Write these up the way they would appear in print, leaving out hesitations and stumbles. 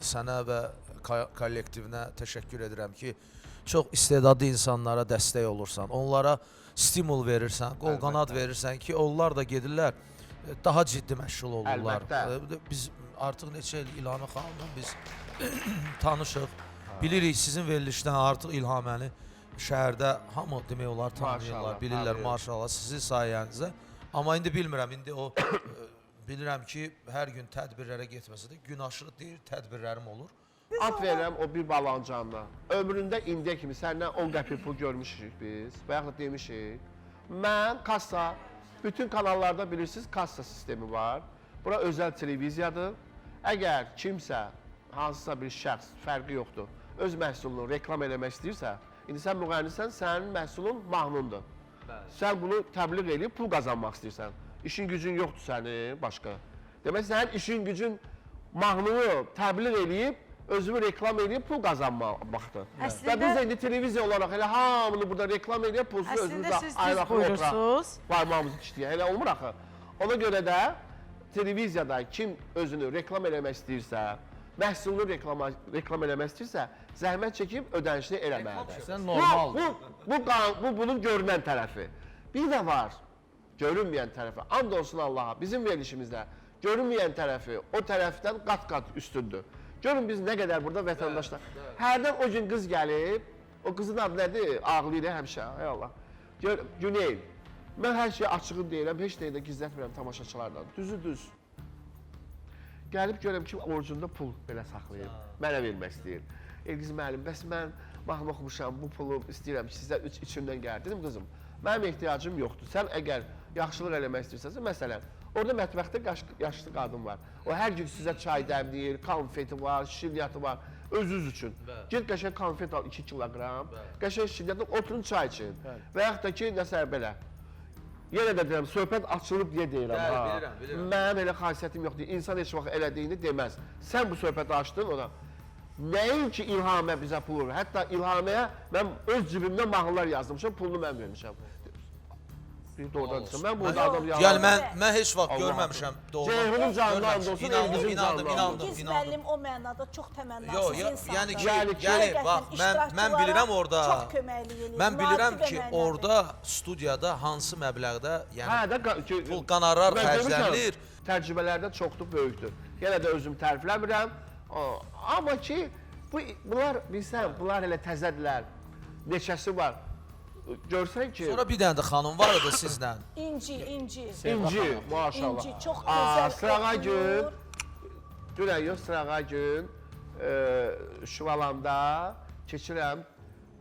sənə və kollektivinə təşəkkür edirəm ki, çox istedadlı insanlara dəstək olursan, onlara stimul verirsən, qol qanad verirsən ki, onlar da gedirlər, daha ciddi məşğul olurlar. Əlbəttə. Biz artıq neçə il İlhamə xanımla biz tanışıq, bilirik sizin verilişdən artıq İlhaməni şəhərdə hamı demək olar tanıyırlar, bilirlər maşallah sizin sayənizdə. Amma indi bilmirəm, indi o bilirəm ki, hər gün tədbirlərə getməsə də gün aşırı deyir, tədbirlərim olur. At verirəm o bir balanın canına. Ömründə indiyə kimi səndən 10 qəpik pul görmüşük biz, bayaq da demişik. Mən kassa, bütün kanallarda bilirsiniz kassa sistemi var. Bura özəl televiziyadır. Əgər kimsə, hansısa bir şəxs, fərqi yoxdur, öz məhsulunu reklam eləmək istəyirsə, indi sən müğənnisən, sənin məhsulun mahnundur. Sən bunu təbliğ edib pul qazanmaq istəyirsən. İşin gücün yoxdur sənin başqa. Demək, sənin işin gücün mahnunu təbliğ edib, özümü reklam edib pul qazanmaqdır. Və biz də indi televiziya olaraq elə hamını burada reklam edib, pulsuz özümüzdə ayraqı oturaq, parmağımızı işləyək. Elə olmur axı. Ona görə də televiziyada kim özünü reklam eləmək istəyirsə, məhsulunu reklam eləmək istəyirsə, zəhmət çəkib ödənişini eləməlidir. Sən normaldır. Bu bunun görünən tərəfi. Bir də var, görünməyən tərəfi. And olsun Allaha, bizim verilişimizdə görünməyən tərəfi o tərəfdən qat-qat üstündür. Görün biz nə qədər burada vətəndaşlar. Hərdən o gün qız gəlib, o qızın adı nədir? Ağlayır həmişə, hay Allah. Güney, mən hər şeyi açığı deyirəm, heç nəyi də gizlətmirəm tamaşaçılardan. Düzü düz. Gəlib görəm ki, orucunda pul belə saxlayıb, mənə vermək istəyir. Elgiz müəllim, bəs mən mahnı oxumuşam, bu pulu istəyirəm ki, sizə içimdən gəlir. Dedim, qızım, mənim ehtiyacım yoxdur. Sən əgər yaxşılıq eləmək istəyirsənsə, məsələn, orada mətbəxdə yaşlı qadın var. O hər gün sizə çay dəmləyir, konfeti var, şirniyyatı var, özünüz üçün. Gel qəşəng konfet al 2 kiloqram, qəşəng şirniyyatı oturun çay için. Və yaxud da ki, nəsə belə. Yenə də deyirəm, söhbət açılıb deyə deyirəm. Mənim elə xasiyyətim yoxdur. İnsan heç vaxt elədiyini deməz. Sən bu söhbəti açdın ona. Nəyin ki, İlhamə bizə pul verir? Hətta İlhaməyə mən öz cibimdən mahnılar yazmışam, pulunu mən vermişəm. Bir doğrudan desəm, mən burada adam yazmışam. Yəni, mən heç vaxt görməmişəm. Ceyhunun canından olsun, Elgizin canından. İlgiz müəllim o mənada çox təmənnasız insandır. Yəni ki, bax, mən bilirəm orada, mən bilirəm ki, orada studiyada hansı məbləğdə, yəni pul qanarar xərclənir. Təcrübələrdə çoxdur, böyükdür. Yenə də özüm tərifləmirəm. Amma ki, bunlar, bilsən, bunlar elə təzədirlər, neçəsi var. Görsən ki... Sonra bir dənə də xanım var idi sizlə. İnci. İnci, maşallah. İnci, çox gözəl Sırağa gün, dünən yox, sırağa gün, Şüvalanda keçirəm,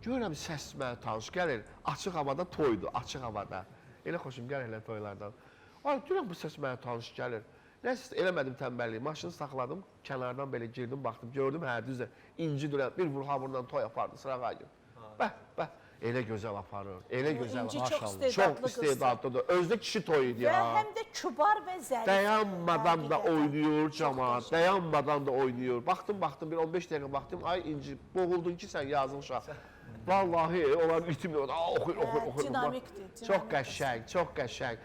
görürəm səs mənə tanış gəlir, açıq havada toydur, açıq havada. Elə xoşum gəlir elə toylardan. Dünən bu səs mənə tanış gəlir. Nəsə, eləmədim tənbəlliyi, maşını saxladım, kənardan belə girdim, baxdım, gördüm, hə, düzə, İnci dünən bir vurhamurdan toy apardı, sırağa gün. Bəh, elə gözəl aparır, elə gözəl aparır. Çox istedadlıdır, özdə kişi toyuydu ya. Və həm də kübar və zərif. Dayanmadan da oynayır cəmaat, dayanmadan da oynayır. Baxdım, bir 15 dəqiqə baxdım, ay İnci, boğuldun ki sən yazın uşaq. Vallahi, onların ritmi, oxuyur. Dinamikdir. Çox qəşəng, çox qəşəng.